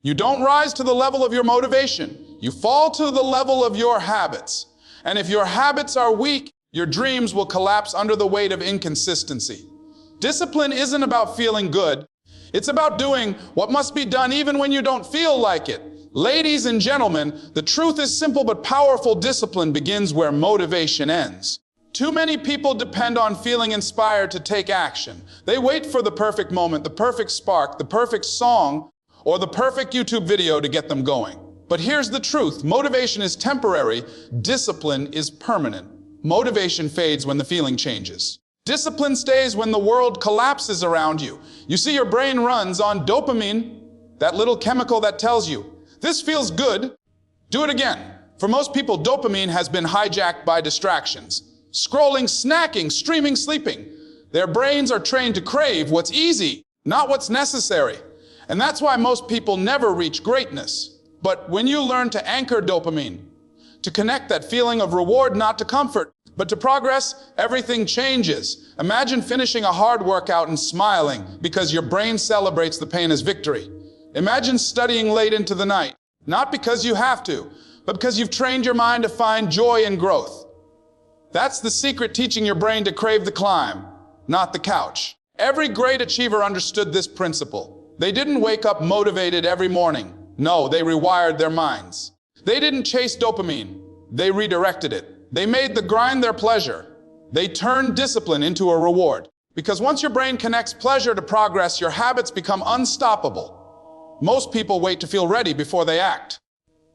You don't rise to the level of your motivation. You fall to the level of your habits. And if your habits are weak, your dreams will collapse under the weight of inconsistency. Discipline isn't about feeling good. It's about doing what must be done even when you don't feel like it. Ladies and gentlemen, the truth is simple but powerful. Discipline begins where motivation ends. Too many people depend on feeling inspired to take action. They wait for the perfect moment, the perfect spark, the perfect song, or the perfect YouTube video to get them going. But here's the truth. Motivation is temporary. Discipline is permanent. Motivation fades when the feeling changes. Discipline stays when the world collapses around you. You see, your brain runs on dopamine, that little chemical that tells you, this feels good, do it again. For most people, dopamine has been hijacked by distractions. Scrolling, snacking, streaming, sleeping. Their brains are trained to crave what's easy, not what's necessary. And that's why most people never reach greatness. But when you learn to anchor dopamine, to connect that feeling of reward not to comfort, but to progress, everything changes. Imagine finishing a hard workout and smiling because your brain celebrates the pain as victory. Imagine studying late into the night, not because you have to, but because you've trained your mind to find joy in growth. That's the secret, teaching your brain to crave the climb, not the couch. Every great achiever understood this principle. They didn't wake up motivated every morning. No, they rewired their minds. They didn't chase dopamine. They redirected it. They made the grind their pleasure. They turned discipline into a reward. Because once your brain connects pleasure to progress, your habits become unstoppable. Most people wait to feel ready before they act.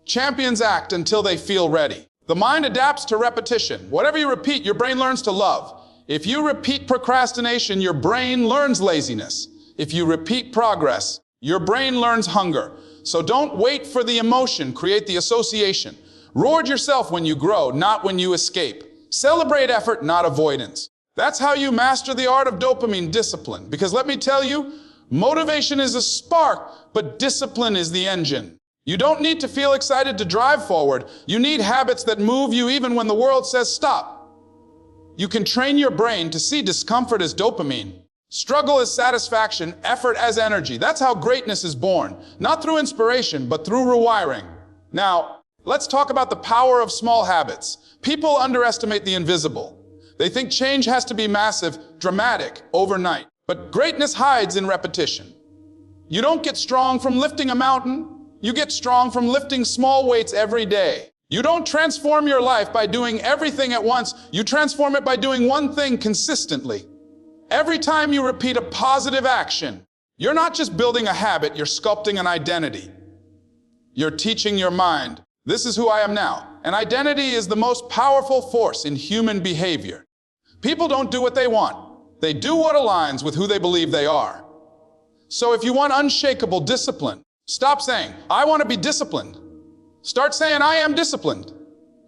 Champions act until they feel ready. The mind adapts to repetition. Whatever you repeat, your brain learns to love. If you repeat procrastination, your brain learns laziness. If you repeat progress, your brain learns hunger. So don't wait for the emotion, create the association. Reward yourself when you grow, not when you escape. Celebrate effort, not avoidance. That's how you master the art of dopamine discipline. Because let me tell you, motivation is a spark, but discipline is the engine. You don't need to feel excited to drive forward. You need habits that move you even when the world says stop. You can train your brain to see discomfort as dopamine, struggle as satisfaction, effort as energy. That's how greatness is born, not through inspiration, but through rewiring. Now, let's talk about the power of small habits. People underestimate the invisible. They think change has to be massive, dramatic, overnight. But greatness hides in repetition. You don't get strong from lifting a mountain. You get strong from lifting small weights every day. You don't transform your life by doing everything at once. You transform it by doing one thing consistently. Every time you repeat a positive action, you're not just building a habit, you're sculpting an identity. You're teaching your mind, this is who I am now. And identity is the most powerful force in human behavior. People don't do what they want. They do what aligns with who they believe they are. So if you want unshakable discipline, stop saying, I want to be disciplined. Start saying, I am disciplined.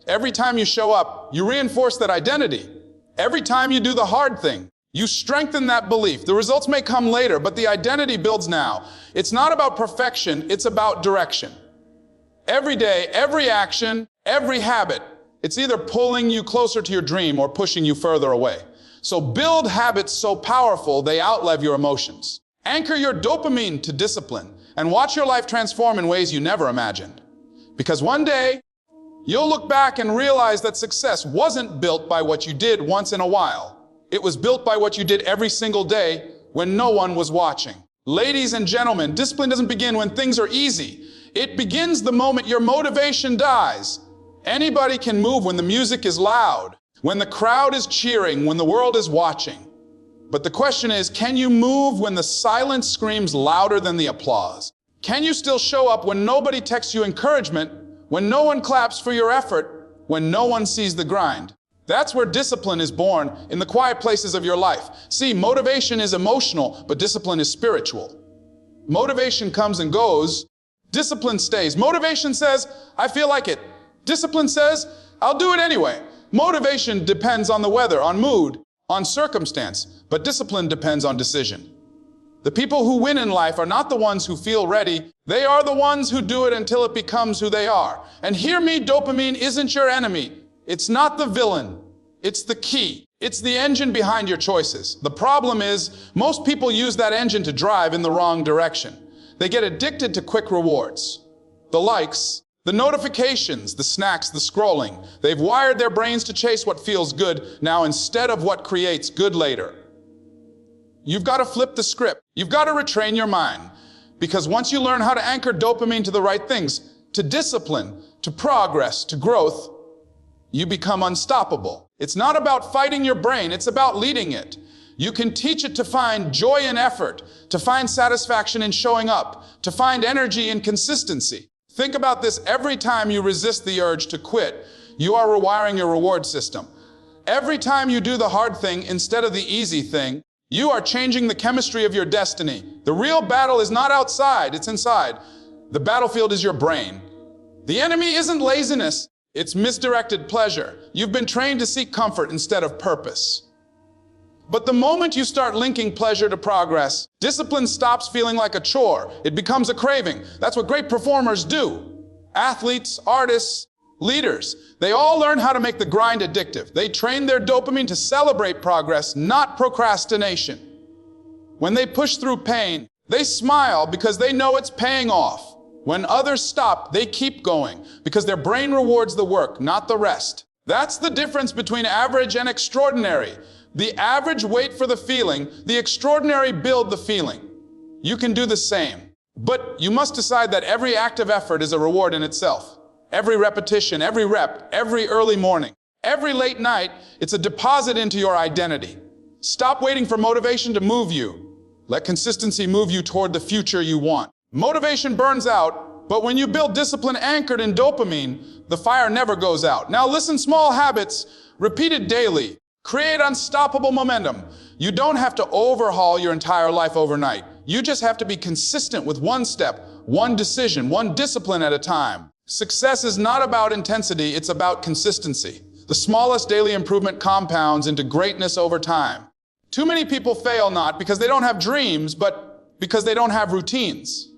Every time you show up, you reinforce that identity. Every time you do the hard thing, you strengthen that belief. The results may come later, but the identity builds now. It's not about perfection, it's about direction. Every day, every action, every habit, it's either pulling you closer to your dream or pushing you further away. So build habits so powerful they outlive your emotions. Anchor your dopamine to discipline and watch your life transform in ways you never imagined. Because one day, you'll look back and realize that success wasn't built by what you did once in a while. It was built by what you did every single day when no one was watching. Ladies and gentlemen, discipline doesn't begin when things are easy. It begins the moment your motivation dies. Anybody can move when the music is loud, when the crowd is cheering, when the world is watching. But the question is, can you move when the silence screams louder than the applause? Can you still show up when nobody texts you encouragement, when no one claps for your effort, when no one sees the grind? That's where discipline is born, in the quiet places of your life. See, motivation is emotional, but discipline is spiritual. Motivation comes and goes. Discipline stays. Motivation says, I feel like it. Discipline says, I'll do it anyway. Motivation depends on the weather, on mood, on circumstance, but discipline depends on decision. The people who win in life are not the ones who feel ready. They are the ones who do it until it becomes who they are. And hear me, dopamine isn't your enemy. It's not the villain. It's the key. It's the engine behind your choices. The problem is, most people use that engine to drive in the wrong direction. They get addicted to quick rewards. The likes, the notifications, the snacks, the scrolling. They've wired their brains to chase what feels good now instead of what creates good later. You've got to flip the script. You've got to retrain your mind. Because once you learn how to anchor dopamine to the right things, to discipline, to progress, to growth, you become unstoppable. It's not about fighting your brain, it's about leading it. You can teach it to find joy in effort, to find satisfaction in showing up, to find energy in consistency. Think about this: every time you resist the urge to quit, you are rewiring your reward system. Every time you do the hard thing instead of the easy thing, you are changing the chemistry of your destiny. The real battle is not outside, it's inside. The battlefield is your brain. The enemy isn't laziness, it's misdirected pleasure. You've been trained to seek comfort instead of purpose. But the moment you start linking pleasure to progress, discipline stops feeling like a chore. It becomes a craving. That's what great performers do. Athletes, artists, leaders, they all learn how to make the grind addictive. They train their dopamine to celebrate progress, not procrastination. When they push through pain, they smile because they know it's paying off. When others stop, they keep going because their brain rewards the work, not the rest. That's the difference between average and extraordinary. The average wait for the feeling, the extraordinary build the feeling. You can do the same, but you must decide that every act of effort is a reward in itself. Every repetition, every rep, every early morning, every late night, it's a deposit into your identity. Stop waiting for motivation to move you. Let consistency move you toward the future you want. Motivation burns out, but when you build discipline anchored in dopamine, the fire never goes out. Now listen, small habits, repeated daily, create unstoppable momentum. You don't have to overhaul your entire life overnight. You just have to be consistent with one step, one decision, one discipline at a time. Success is not about intensity, it's about consistency. The smallest daily improvement compounds into greatness over time. Too many people fail not because they don't have dreams, but because they don't have routines.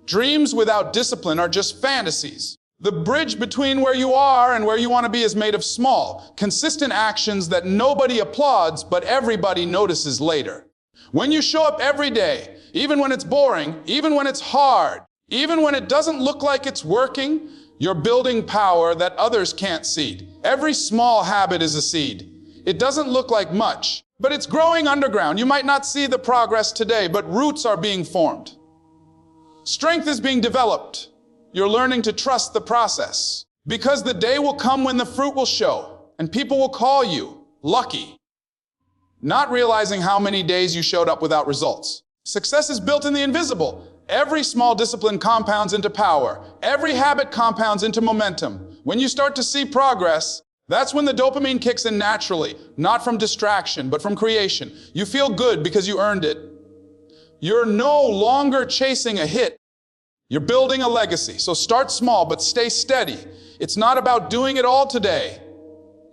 Dreams without discipline are just fantasies. The bridge between where you are and where you want to be is made of small, consistent actions that nobody applauds, but everybody notices later. When you show up every day, even when it's boring, even when it's hard, even when it doesn't look like it's working, you're building power that others can't see. Every small habit is a seed. It doesn't look like much, but it's growing underground. You might not see the progress today, but roots are being formed. Strength is being developed. You're learning to trust the process, because the day will come when the fruit will show and people will call you lucky, not realizing how many days you showed up without results. Success is built in the invisible. Every small discipline compounds into power. Every habit compounds into momentum. When you start to see progress, that's when the dopamine kicks in naturally, not from distraction, but from creation. You feel good because you earned it. You're no longer chasing a hit. You're building a legacy. So start small, but stay steady. It's not about doing it all today.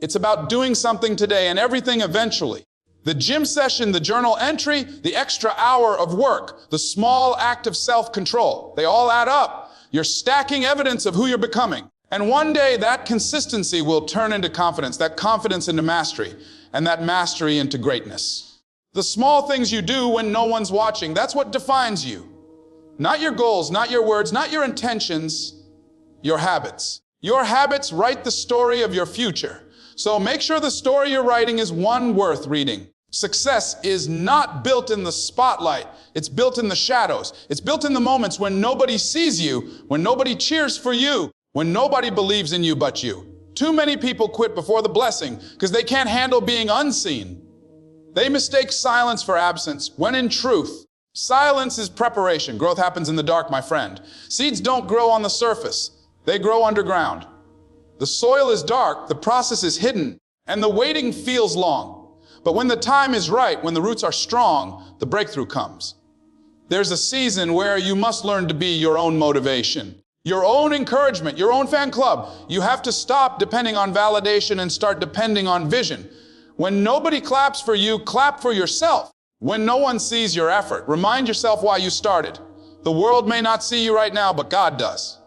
It's about doing something today and everything eventually. The gym session, the journal entry, the extra hour of work, the small act of self-control, they all add up. You're stacking evidence of who you're becoming. And one day that consistency will turn into confidence, that confidence into mastery, and that mastery into greatness. The small things you do when no one's watching, that's what defines you. Not your goals, not your words, not your intentions, your habits. Your habits write the story of your future. So make sure the story you're writing is one worth reading. Success is not built in the spotlight. It's built in the shadows. It's built in the moments when nobody sees you, when nobody cheers for you, when nobody believes in you but you. Too many people quit before the blessing because they can't handle being unseen. They mistake silence for absence, when in truth, silence is preparation. Growth happens in the dark, my friend. Seeds don't grow on the surface. They grow underground. The soil is dark, the process is hidden, and the waiting feels long. But when the time is right, when the roots are strong, the breakthrough comes. There's a season where you must learn to be your own motivation, your own encouragement, your own fan club. You have to stop depending on validation and start depending on vision. When nobody claps for you, clap for yourself. When no one sees your effort, remind yourself why you started. The world may not see you right now, but God does.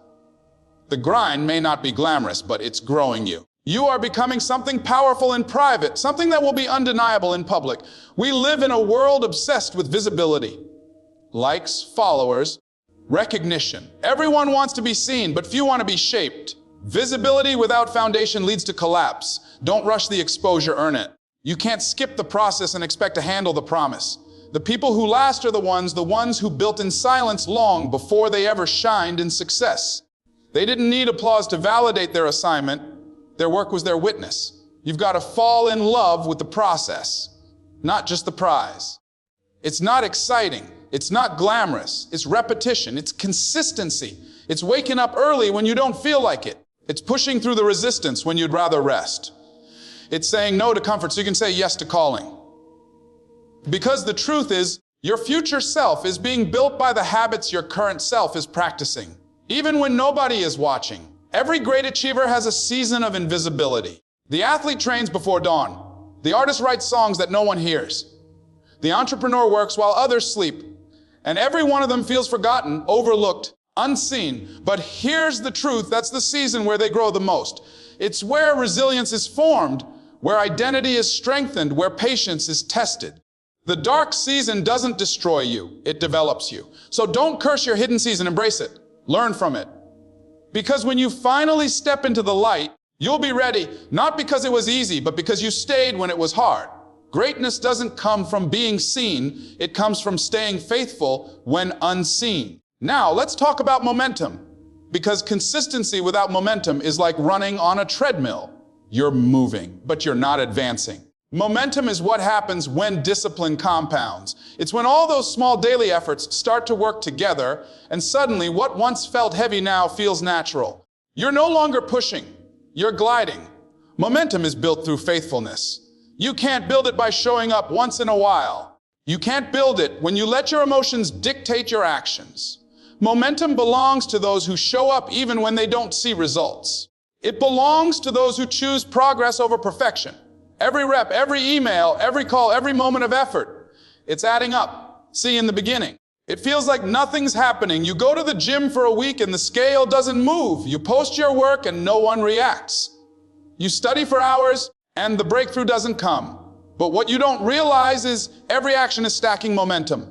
The grind may not be glamorous, but it's growing you. You are becoming something powerful in private, something that will be undeniable in public. We live in a world obsessed with visibility. Likes, followers, Recognition. Everyone wants to be seen, but few want to be shaped. Visibility without foundation leads to collapse. Don't rush the exposure, earn it. You can't skip the process and expect to handle the promise. The people who last are the ones who built in silence long before they ever shined in success. They didn't need applause to validate their assignment. Their work was their witness. You've got to fall in love with the process, not just the prize. It's not exciting. It's not glamorous. It's repetition. It's consistency. It's waking up early when you don't feel like it. It's pushing through the resistance when you'd rather rest. It's saying no to comfort so you can say yes to calling. Because the truth is, your future self is being built by the habits your current self is practicing. Even when nobody is watching. Every great achiever has a season of invisibility. The athlete trains before dawn. The artist writes songs that no one hears. The entrepreneur works while others sleep. And every one of them feels forgotten, overlooked, unseen. But here's the truth, that's the season where they grow the most. It's where resilience is formed, where identity is strengthened, where patience is tested. The dark season doesn't destroy you, it develops you. So don't curse your hidden season, embrace it. Learn from it. Because when you finally step into the light, you'll be ready, not because it was easy, but because you stayed when it was hard. Greatness doesn't come from being seen, it comes from staying faithful when unseen. Now, let's talk about momentum. Because consistency without momentum is like running on a treadmill. You're moving, but you're not advancing. Momentum is what happens when discipline compounds. It's when all those small daily efforts start to work together, and suddenly what once felt heavy now feels natural. You're no longer pushing, you're gliding. Momentum is built through faithfulness. You can't build it by showing up once in a while. You can't build it when you let your emotions dictate your actions. Momentum belongs to those who show up even when they don't see results. It belongs to those who choose progress over perfection. Every rep, every email, every call, every moment of effort, it's adding up. See, in the beginning, it feels like nothing's happening. You go to the gym for a week and the scale doesn't move. You post your work and no one reacts. You study for hours and the breakthrough doesn't come. But what you don't realize is every action is stacking momentum.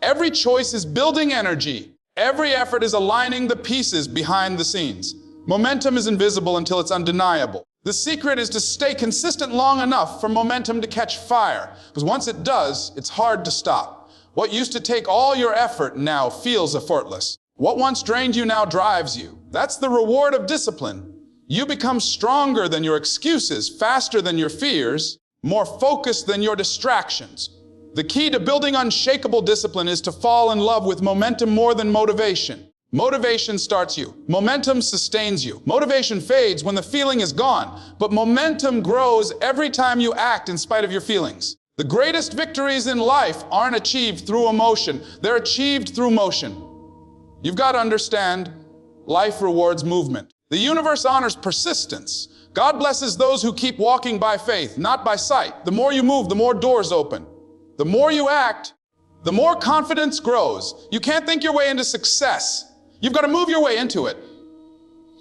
Every choice is building energy. Every effort is aligning the pieces behind the scenes. Momentum is invisible until it's undeniable. The secret is to stay consistent long enough for momentum to catch fire, because once it does, it's hard to stop. What used to take all your effort now feels effortless. What once drained you now drives you. That's the reward of discipline. You become stronger than your excuses, faster than your fears, more focused than your distractions. The key to building unshakable discipline is to fall in love with momentum more than motivation. Motivation starts you. Momentum sustains you. Motivation fades when the feeling is gone, but momentum grows every time you act in spite of your feelings. The greatest victories in life aren't achieved through emotion. They're achieved through motion. You've got to understand, life rewards movement. The universe honors persistence. God blesses those who keep walking by faith, not by sight. The more you move, the more doors open. The more you act, the more confidence grows. You can't think your way into success. You've got to move your way into it.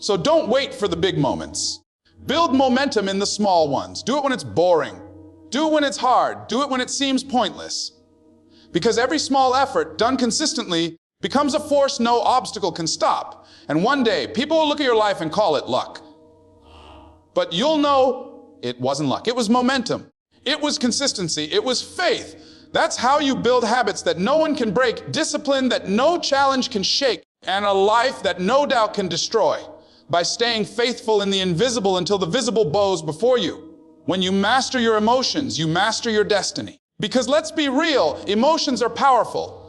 So don't wait for the big moments. Build momentum in the small ones. Do it when it's boring. Do it when it's hard. Do it when it seems pointless. Because every small effort done consistently becomes a force no obstacle can stop. And one day, people will look at your life and call it luck. But you'll know it wasn't luck. It was momentum. It was consistency. It was faith. That's how you build habits that no one can break, discipline that no challenge can shake, and a life that no doubt can destroy, by staying faithful in the invisible until the visible bows before you. When you master your emotions, you master your destiny. Because let's be real, emotions are powerful,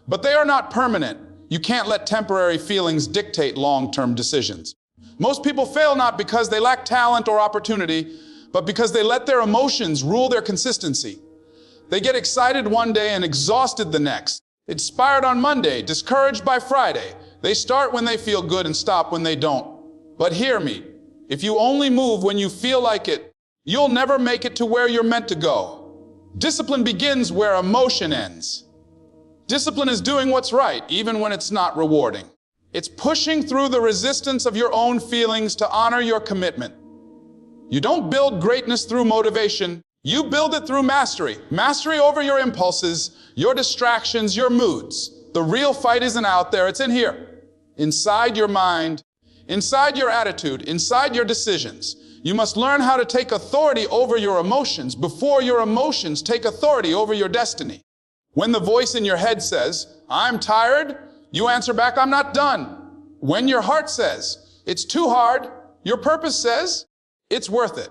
but they are not permanent. You can't let temporary feelings dictate long-term decisions. Most people fail not because they lack talent or opportunity, but because they let their emotions rule their consistency. They get excited one day and exhausted the next. Inspired on Monday, discouraged by Friday. They start when they feel good and stop when they don't. But hear me, if you only move when you feel like it, you'll never make it to where you're meant to go. Discipline begins where emotion ends. Discipline is doing what's right, even when it's not rewarding. It's pushing through the resistance of your own feelings to honor your commitment. You don't build greatness through motivation. You build it through mastery. Mastery over your impulses, your distractions, your moods. The real fight isn't out there, it's in here. Inside your mind, inside your attitude, inside your decisions. You must learn how to take authority over your emotions before your emotions take authority over your destiny. When the voice in your head says, I'm tired, you answer back, I'm not done. When your heart says, it's too hard, your purpose says, it's worth it.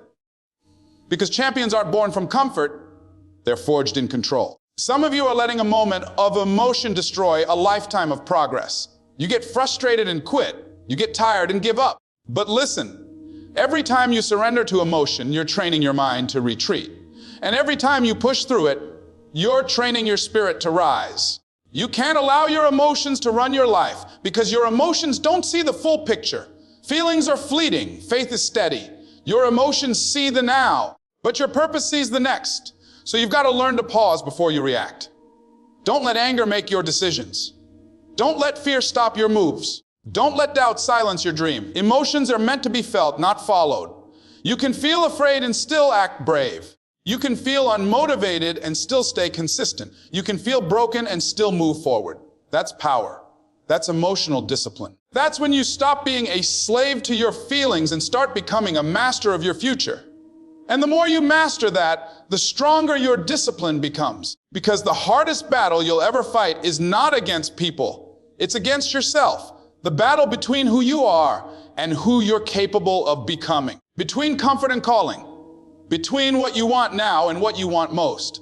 Because champions aren't born from comfort, they're forged in control. Some of you are letting a moment of emotion destroy a lifetime of progress. You get frustrated and quit. You get tired and give up. But listen, every time you surrender to emotion, you're training your mind to retreat. And every time you push through it, you're training your spirit to rise. You can't allow your emotions to run your life because your emotions don't see the full picture. Feelings are fleeting. Faith is steady. Your emotions see the now, but your purpose sees the next. So you've got to learn to pause before you react. Don't let anger make your decisions. Don't let fear stop your moves. Don't let doubt silence your dream. Emotions are meant to be felt, not followed. You can feel afraid and still act brave. You can feel unmotivated and still stay consistent. You can feel broken and still move forward. That's power. That's emotional discipline. That's when you stop being a slave to your feelings and start becoming a master of your future. And the more you master that, the stronger your discipline becomes. Because the hardest battle you'll ever fight is not against people. It's against yourself. The battle between who you are and who you're capable of becoming. Between comfort and calling. Between what you want now and what you want most.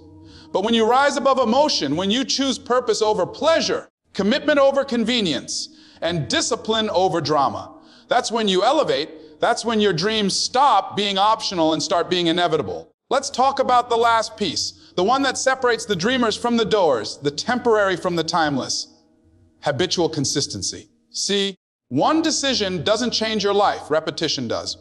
But when you rise above emotion, when you choose purpose over pleasure, commitment over convenience, and discipline over drama, that's when you elevate. That's when your dreams stop being optional and start being inevitable. Let's talk about the last piece, the one that separates the dreamers from the doers, the temporary from the timeless. Habitual consistency. See, one decision doesn't change your life, repetition does.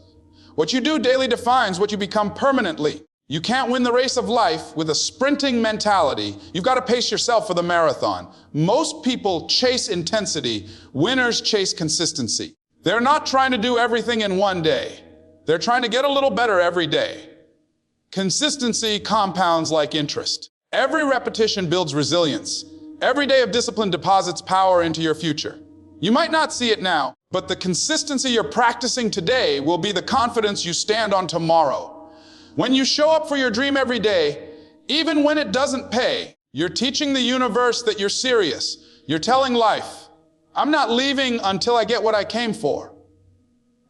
What you do daily defines what you become permanently. You can't win the race of life with a sprinting mentality. You've got to pace yourself for the marathon. Most people chase intensity. Winners chase consistency. They're not trying to do everything in one day. They're trying to get a little better every day. Consistency compounds like interest. Every repetition builds resilience. Every day of discipline deposits power into your future. You might not see it now, but the consistency you're practicing today will be the confidence you stand on tomorrow. When you show up for your dream every day, even when it doesn't pay, you're teaching the universe that you're serious. You're telling life, I'm not leaving until I get what I came for.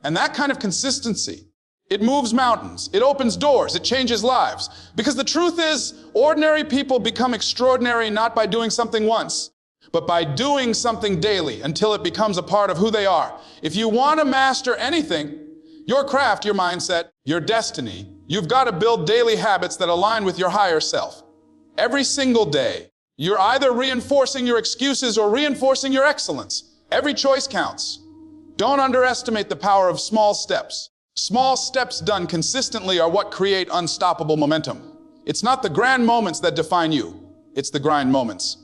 And that kind of consistency, it moves mountains, it opens doors, it changes lives. Because the truth is, ordinary people become extraordinary not by doing something once, but by doing something daily until it becomes a part of who they are. If you want to master anything, your craft, your mindset, your destiny, you've got to build daily habits that align with your higher self. Every single day, you're either reinforcing your excuses or reinforcing your excellence. Every choice counts. Don't underestimate the power of small steps. Small steps done consistently are what create unstoppable momentum. It's not the grand moments that define you. It's the grind moments.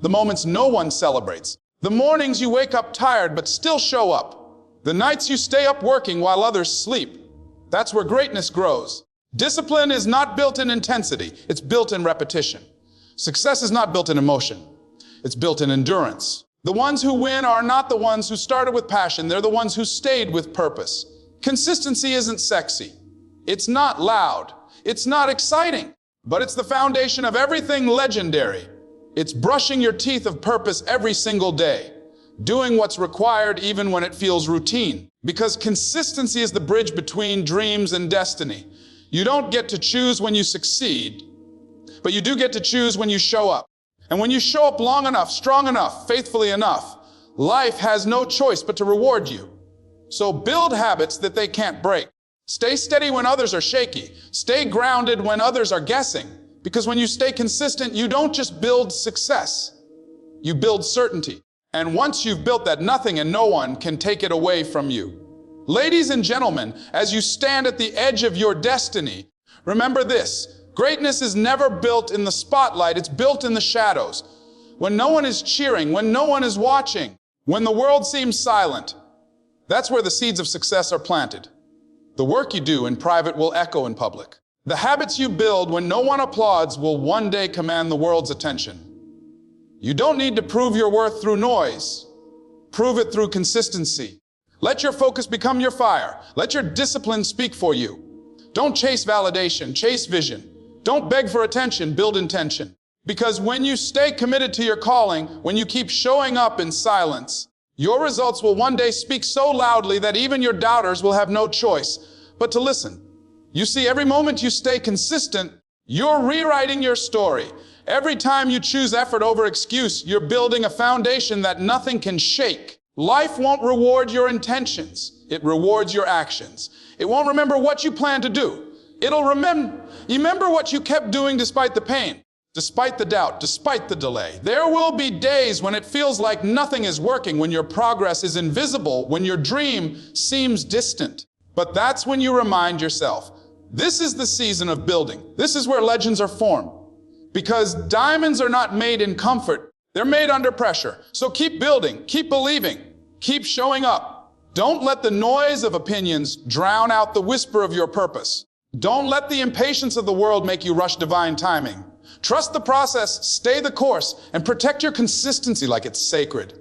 The moments no one celebrates. The mornings you wake up tired but still show up. The nights you stay up working while others sleep. That's where greatness grows. Discipline is not built in intensity. It's built in repetition. Success is not built in emotion. It's built in endurance. The ones who win are not the ones who started with passion. They're the ones who stayed with purpose. Consistency isn't sexy. It's not loud. It's not exciting. But it's the foundation of everything legendary. It's brushing your teeth of purpose every single day. Doing what's required even when it feels routine. Because consistency is the bridge between dreams and destiny. You don't get to choose when you succeed, but you do get to choose when you show up. And when you show up long enough, strong enough, faithfully enough, life has no choice but to reward you. So build habits that they can't break. Stay steady when others are shaky. Stay grounded when others are guessing. Because when you stay consistent, you don't just build success, you build certainty. And once you've built that, nothing and no one can take it away from you. Ladies and gentlemen, as you stand at the edge of your destiny, remember this: greatness is never built in the spotlight, it's built in the shadows. When no one is cheering, when no one is watching, when the world seems silent, that's where the seeds of success are planted. The work you do in private will echo in public. The habits you build when no one applauds will one day command the world's attention. You don't need to prove your worth through noise. Prove it through consistency. Let your focus become your fire. Let your discipline speak for you. Don't chase validation, chase vision. Don't beg for attention, build intention. Because when you stay committed to your calling, when you keep showing up in silence, your results will one day speak so loudly that even your doubters will have no choice but to listen. You see, every moment you stay consistent, you're rewriting your story. Every time you choose effort over excuse, you're building a foundation that nothing can shake. Life won't reward your intentions. It rewards your actions. It won't remember what you plan to do. It'll remember what you kept doing despite the pain, despite the doubt, despite the delay. There will be days when it feels like nothing is working, when your progress is invisible, when your dream seems distant. But that's when you remind yourself, this is the season of building. This is where legends are formed. Because diamonds are not made in comfort, they're made under pressure. So keep building, keep believing, keep showing up. Don't let the noise of opinions drown out the whisper of your purpose. Don't let the impatience of the world make you rush divine timing. Trust the process, stay the course, and protect your consistency like it's sacred.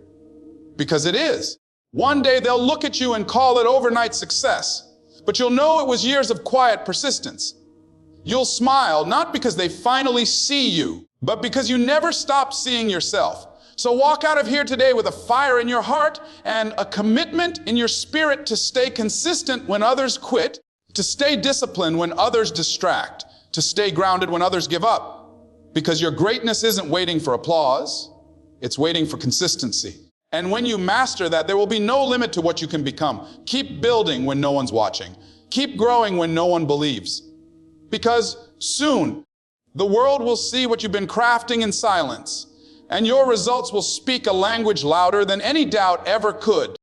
Because it is. One day they'll look at you and call it overnight success, but you'll know it was years of quiet persistence. You'll smile, not because they finally see you, but because you never stopped seeing yourself. So walk out of here today with a fire in your heart and a commitment in your spirit to stay consistent when others quit, to stay disciplined when others distract, to stay grounded when others give up. Because your greatness isn't waiting for applause, it's waiting for consistency. And when you master that, there will be no limit to what you can become. Keep building when no one's watching. Keep growing when no one believes. Because soon, the world will see what you've been crafting in silence, and your results will speak a language louder than any doubt ever could.